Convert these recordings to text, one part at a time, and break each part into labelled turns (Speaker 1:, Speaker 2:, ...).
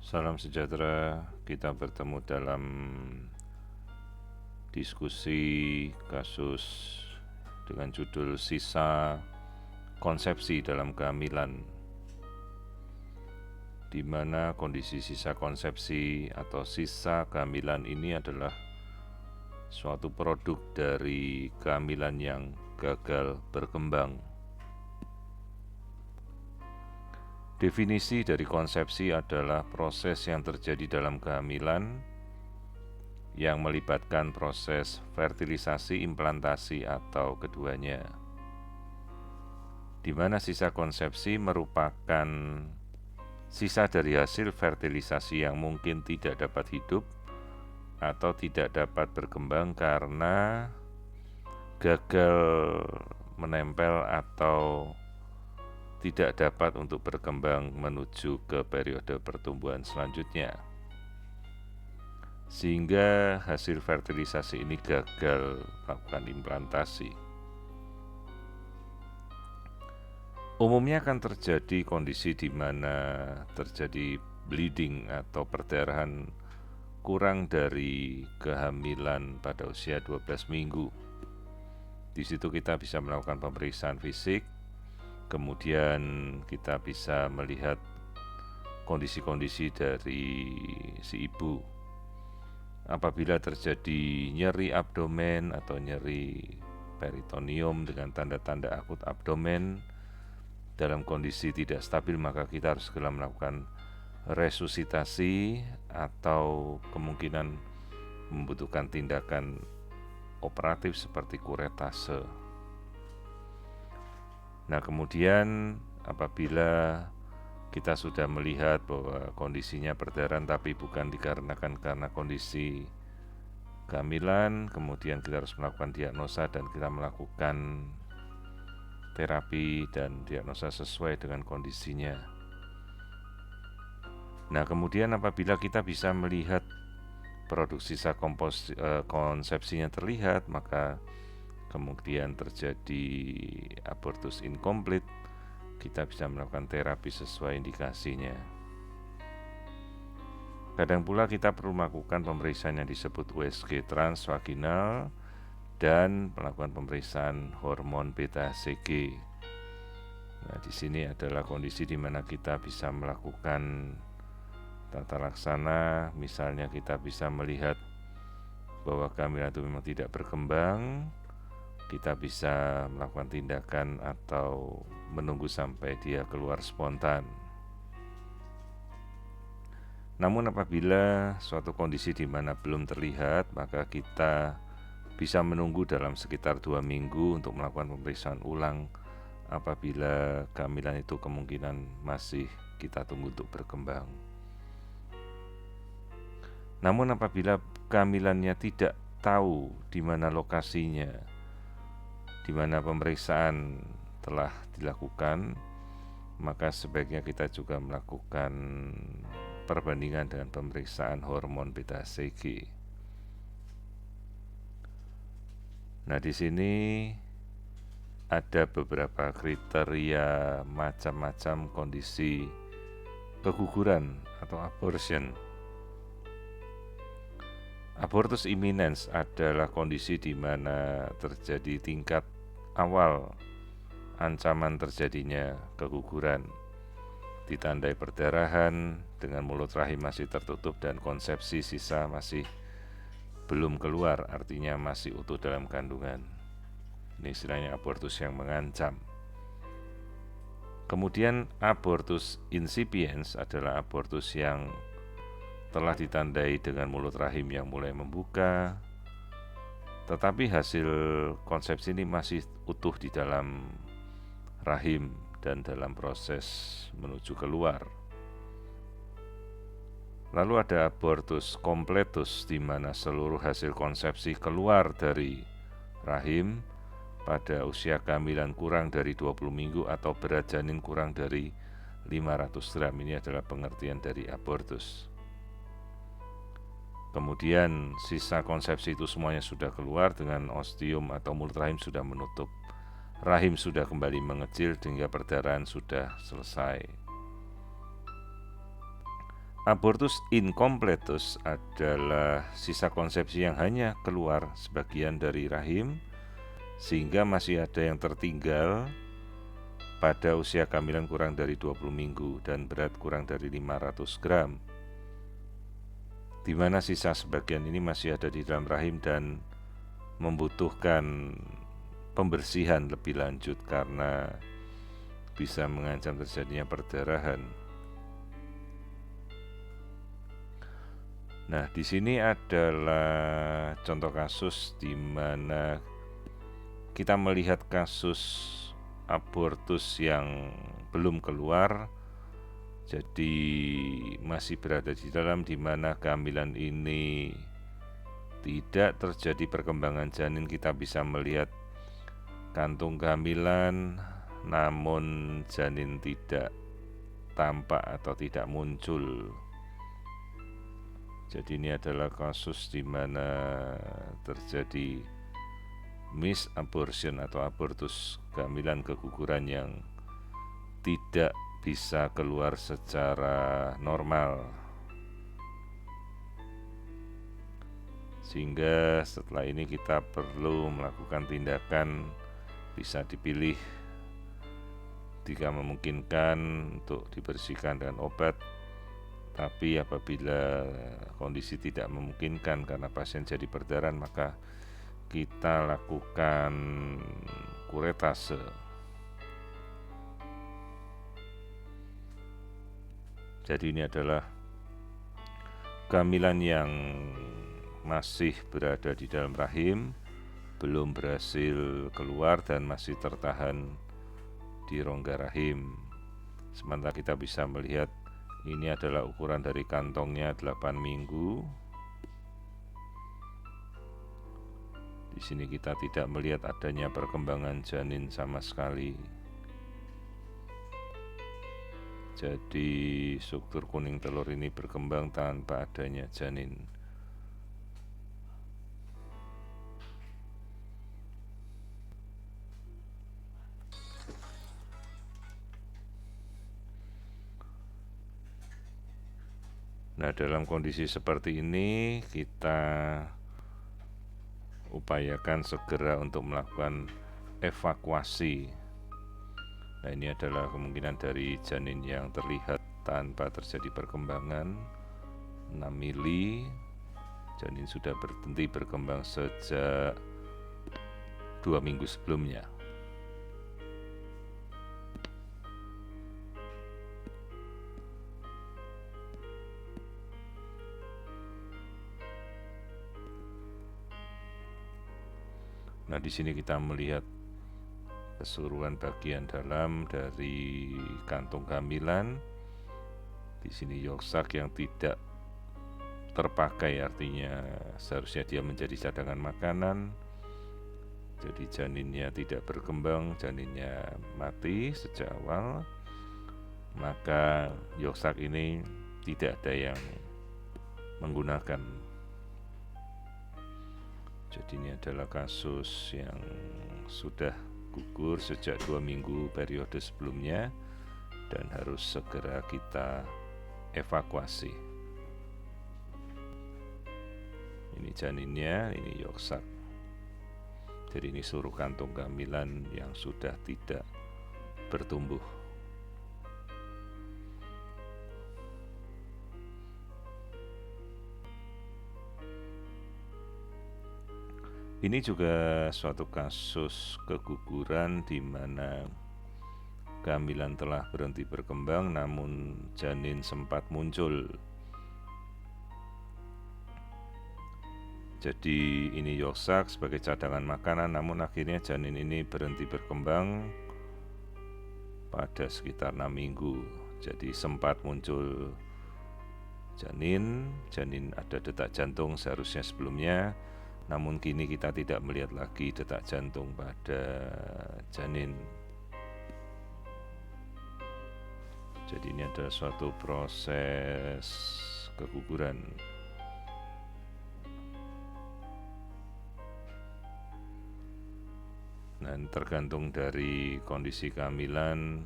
Speaker 1: Salam sejahtera, kita bertemu dalam diskusi kasus dengan judul Sisa Konsepsi dalam Kehamilan, di mana kondisi sisa konsepsi atau sisa kehamilan ini adalah suatu produk dari kehamilan yang gagal berkembang. Definisi dari konsepsi adalah proses yang terjadi dalam kehamilan yang melibatkan proses fertilisasi, implantasi, atau keduanya, di mana sisa konsepsi merupakan sisa dari hasil fertilisasi yang mungkin tidak dapat hidup atau tidak dapat berkembang karena gagal menempel atau tidak dapat untuk berkembang menuju ke periode pertumbuhan selanjutnya, sehingga hasil fertilisasi ini gagal melakukan implantasi. Umumnya akan terjadi kondisi di mana terjadi bleeding atau perdarahan kurang dari kehamilan pada usia 12 minggu. Di situ kita bisa melakukan pemeriksaan fisik, kemudian kita bisa melihat kondisi-kondisi dari si ibu. Apabila terjadi nyeri abdomen atau nyeri peritoneum dengan tanda-tanda akut abdomen dalam kondisi tidak stabil, maka kita harus segera melakukan resusitasi atau kemungkinan membutuhkan tindakan operatif seperti kuretase. Nah, kemudian apabila kita sudah melihat bahwa kondisinya perdarahan tapi bukan dikarenakan karena kondisi kehamilan, kemudian kita harus melakukan diagnosa dan kita melakukan terapi dan diagnosa sesuai dengan kondisinya. Nah, kemudian apabila kita bisa melihat produksi sisa konsepsinya terlihat, maka kemudian terjadi abortus incomplete, kita bisa melakukan terapi sesuai indikasinya. Kadang pula kita perlu melakukan pemeriksaan yang disebut USG transvaginal dan melakukan pemeriksaan hormon beta-HCG. Nah, di sini adalah kondisi di mana kita bisa melakukan tata laksana, misalnya kita bisa melihat bahwa kehamilan itu memang tidak berkembang, kita bisa melakukan tindakan atau menunggu sampai dia keluar spontan. Namun apabila suatu kondisi di mana belum terlihat, maka kita bisa menunggu dalam sekitar 2 minggu untuk melakukan pemeriksaan ulang apabila kehamilan itu kemungkinan masih kita tunggu untuk berkembang. Namun apabila kehamilannya tidak tahu di mana lokasinya, di mana pemeriksaan telah dilakukan, maka sebaiknya kita juga melakukan perbandingan dengan pemeriksaan hormon beta-HCG. Nah, di sini ada beberapa kriteria macam-macam kondisi keguguran atau abortion. Abortus imminens adalah kondisi di mana terjadi tingkat awal ancaman terjadinya keguguran, ditandai perdarahan dengan mulut rahim masih tertutup dan konsepsi sisa masih belum keluar, artinya masih utuh dalam kandungan. Ini istilahnya abortus yang mengancam. Kemudian abortus incipiens adalah abortus yang telah ditandai dengan mulut rahim yang mulai membuka, tetapi hasil konsepsi ini masih utuh di dalam rahim dan dalam proses menuju keluar. Lalu ada abortus completus, di mana seluruh hasil konsepsi keluar dari rahim pada usia kehamilan kurang dari 20 minggu atau berat janin kurang dari 500 gram. Ini adalah pengertian dari abortus. Kemudian sisa konsepsi itu semuanya sudah keluar dengan ostium atau mulut rahim sudah menutup, rahim sudah kembali mengecil sehingga perdarahan sudah selesai. Abortus incompletus adalah sisa konsepsi yang hanya keluar sebagian dari rahim, sehingga masih ada yang tertinggal pada usia kehamilan kurang dari 20 minggu dan berat kurang dari 500 gram, di mana sisa sebagian ini masih ada di dalam rahim dan membutuhkan pembersihan lebih lanjut karena bisa mengancam terjadinya perdarahan. Nah, di sini adalah contoh kasus di mana kita melihat kasus abortus yang belum keluar, jadi masih berada di dalam, di mana kehamilan ini tidak terjadi perkembangan janin. Kita bisa melihat kantung kehamilan, namun janin tidak tampak atau tidak muncul. Jadi ini adalah kasus di mana terjadi misabortion atau abortus, kehamilan keguguran yang tidak bisa keluar secara normal. Sehingga setelah ini kita perlu melakukan tindakan, bisa dipilih jika memungkinkan untuk dibersihkan dengan obat. Tapi apabila kondisi tidak memungkinkan karena pasien jadi perdarahan, maka kita lakukan kuretase. Jadi ini adalah kehamilan yang masih berada di dalam rahim, belum berhasil keluar dan masih tertahan di rongga rahim. Sementara kita bisa melihat ini adalah ukuran dari kantongnya 8 minggu. Di sini kita tidak melihat adanya perkembangan janin sama sekali. Jadi struktur kuning telur ini berkembang tanpa adanya janin. Nah, dalam kondisi seperti ini kita upayakan segera untuk melakukan evakuasi. Nah, ini adalah kemungkinan dari janin yang terlihat tanpa terjadi perkembangan, 6 mili. Janin sudah berhenti berkembang sejak 2 minggu sebelumnya. Nah, di sini kita melihat keseluruhan bagian dalam dari kantung kehamilan. Di sini yolk yang tidak terpakai, artinya seharusnya dia menjadi cadangan makanan. Jadi janinnya tidak berkembang, janinnya mati sejak awal. Maka yolk ini tidak ada yang menggunakan. Jadi ini adalah kasus yang sudah gugur sejak 2 minggu periode sebelumnya dan harus segera kita evakuasi. Ini janinnya, ini yolk. Jadi ini seluruh kantung kehamilan yang sudah tidak bertumbuh. Ini juga suatu kasus keguguran di mana kehamilan telah berhenti berkembang namun janin sempat muncul. Jadi ini yolk sebagai cadangan makanan, namun akhirnya janin ini berhenti berkembang pada sekitar 6 minggu. Jadi sempat muncul janin ada detak jantung seharusnya sebelumnya, namun kini kita tidak melihat lagi detak jantung pada janin. Jadi ini adalah suatu proses keguguran. Dan tergantung dari kondisi kehamilan,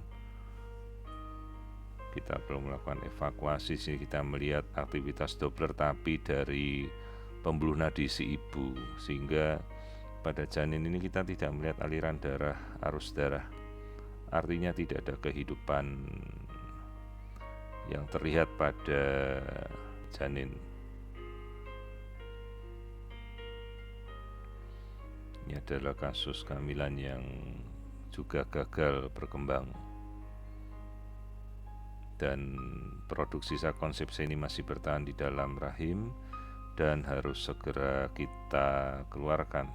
Speaker 1: kita perlu melakukan evakuasi. Sini kita melihat aktivitas Doppler tapi dari pembuluh nadi si ibu, sehingga pada janin ini kita tidak melihat aliran darah, arus darah. Artinya tidak ada kehidupan yang terlihat pada janin. Ini adalah kasus kehamilan yang juga gagal berkembang, dan produksi sisa konsepsi ini masih bertahan di dalam rahim dan harus segera kita keluarkan.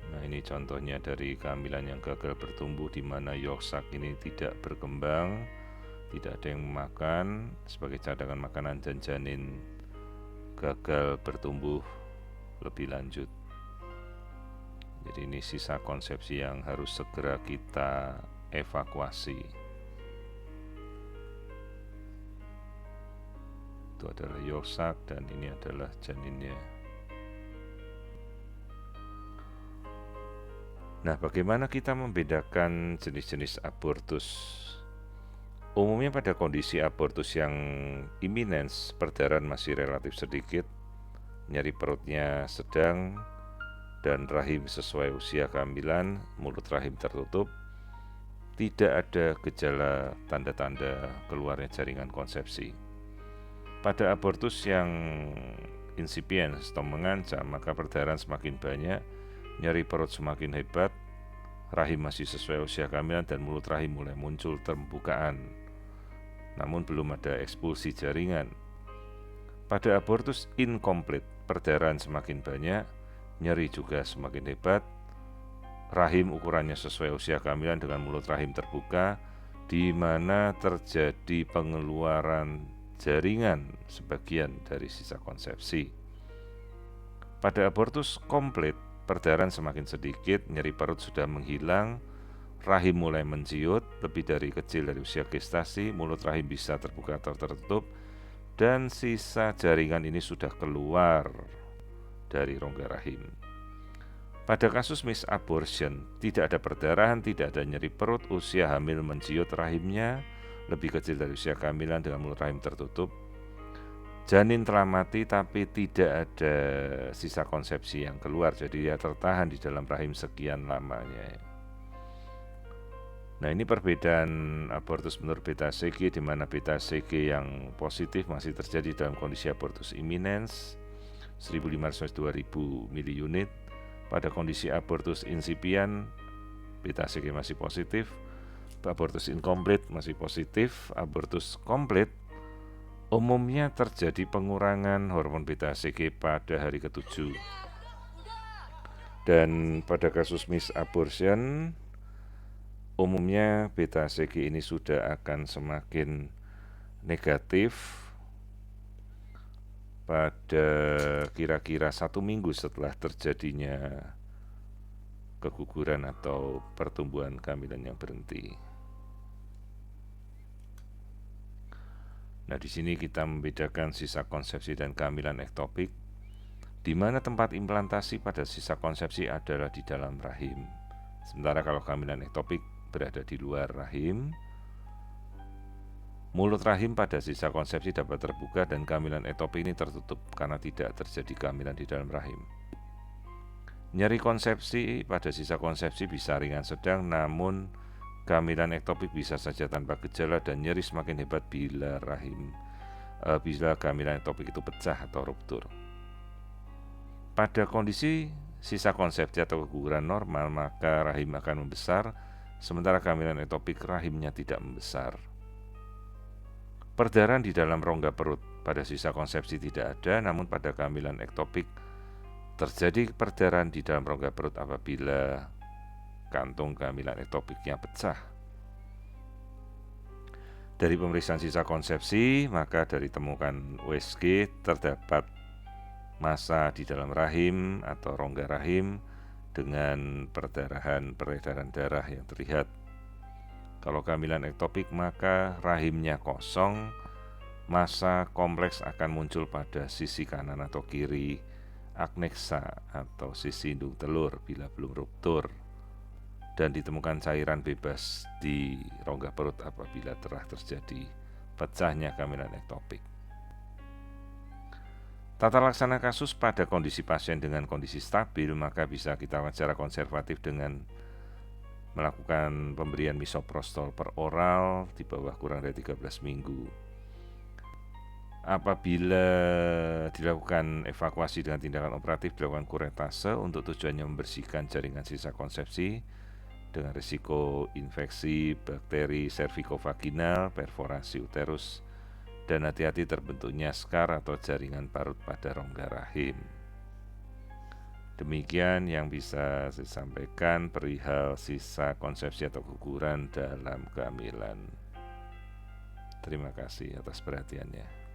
Speaker 1: Nah, ini contohnya dari kehamilan yang gagal bertumbuh, di mana yolk sac ini tidak berkembang, tidak ada yang memakan sebagai cadangan makanan, dan janin gagal bertumbuh lebih lanjut. Jadi ini sisa konsepsi yang harus segera kita evakuasi. Itu adalah yolk sac dan ini adalah janinnya. Nah, bagaimana kita membedakan jenis-jenis abortus? Umumnya pada kondisi abortus yang iminens, perdarahan masih relatif sedikit, nyeri perutnya sedang, dan rahim sesuai usia kehamilan, mulut rahim tertutup, tidak ada gejala tanda-tanda keluarnya jaringan konsepsi. Pada abortus yang insipiens atau mengancam, maka perdarahan semakin banyak, nyeri perut semakin hebat, rahim masih sesuai usia kehamilan, dan mulut rahim mulai muncul pembukaan, namun belum ada ekspulsi jaringan. Pada abortus incomplete, perdarahan semakin banyak, nyeri juga semakin hebat, rahim ukurannya sesuai usia kehamilan dengan mulut rahim terbuka, di mana terjadi pengeluaran jaringan sebagian dari sisa konsepsi. Pada abortus komplit, perdarahan semakin sedikit, nyeri perut sudah menghilang, rahim mulai menciut, lebih dari kecil dari usia gestasi, mulut rahim bisa terbuka atau tertutup, dan sisa jaringan ini sudah keluar dari rongga rahim. Pada kasus misabortion, tidak ada perdarahan, tidak ada nyeri perut, usia hamil menciut rahimnya, lebih kecil dari usia kehamilan dengan mulut rahim tertutup. Janin telah mati tapi tidak ada sisa konsepsi yang keluar, jadi dia tertahan di dalam rahim sekian lamanya. Nah, ini perbedaan abortus menurut beta CG, di mana beta CG yang positif masih terjadi dalam kondisi abortus imminens 1500-2000 miliunit. Pada kondisi abortus insipient, beta CG masih positif. Abortus incomplete masih positif. Abortus complete umumnya terjadi pengurangan hormon beta CG pada hari ke-7. Dan pada kasus misabortion, umumnya beta CG ini sudah akan semakin negatif pada kira-kira 1 minggu setelah terjadinya keguguran atau pertumbuhan kehamilan yang berhenti. Nah, di sini kita membedakan sisa konsepsi dan kehamilan ektopik, di mana tempat implantasi pada sisa konsepsi adalah di dalam rahim. Sementara kalau kehamilan ektopik berada di luar rahim. Mulut rahim pada sisa konsepsi dapat terbuka dan kehamilan ektopik ini tertutup karena tidak terjadi kehamilan di dalam rahim. Nyeri konsepsi pada sisa konsepsi bisa ringan sedang, namun kehamilan ektopik bisa saja tanpa gejala dan nyeri semakin hebat bila kehamilan ektopik itu pecah atau ruptur. Pada kondisi sisa konsepsi atau keguguran normal, maka rahim akan membesar, sementara kehamilan ektopik rahimnya tidak membesar. Perdarahan di dalam rongga perut pada sisa konsepsi tidak ada, namun pada kehamilan ektopik terjadi perdarahan di dalam rongga perut apabila kantung kehamilan ektopiknya pecah. Dari pemeriksaan sisa konsepsi, maka dari temukan USG terdapat massa di dalam rahim atau rongga rahim dengan peredaran darah yang terlihat. Kalau kehamilan ektopik, maka rahimnya kosong, massa kompleks akan muncul pada sisi kanan atau kiri aknexa atau sisi indung telur bila belum ruptur, dan ditemukan cairan bebas di rongga perut apabila telah terjadi pecahnya kehamilan ektopik. Tata laksana kasus pada kondisi pasien dengan kondisi stabil, maka bisa kita lakukan secara konservatif dengan melakukan pemberian misoprostol per oral di bawah kurang dari 13 minggu. Apabila dilakukan evakuasi dengan tindakan operatif, dilakukan kuretase untuk tujuannya membersihkan jaringan sisa konsepsi dengan risiko infeksi bakteri cervicovaginal, perforasi uterus, dan hati-hati terbentuknya skar atau jaringan parut pada rongga rahim. Demikian yang bisa saya sampaikan perihal sisa konsepsi atau keguguran dalam kehamilan. Terima kasih atas perhatiannya.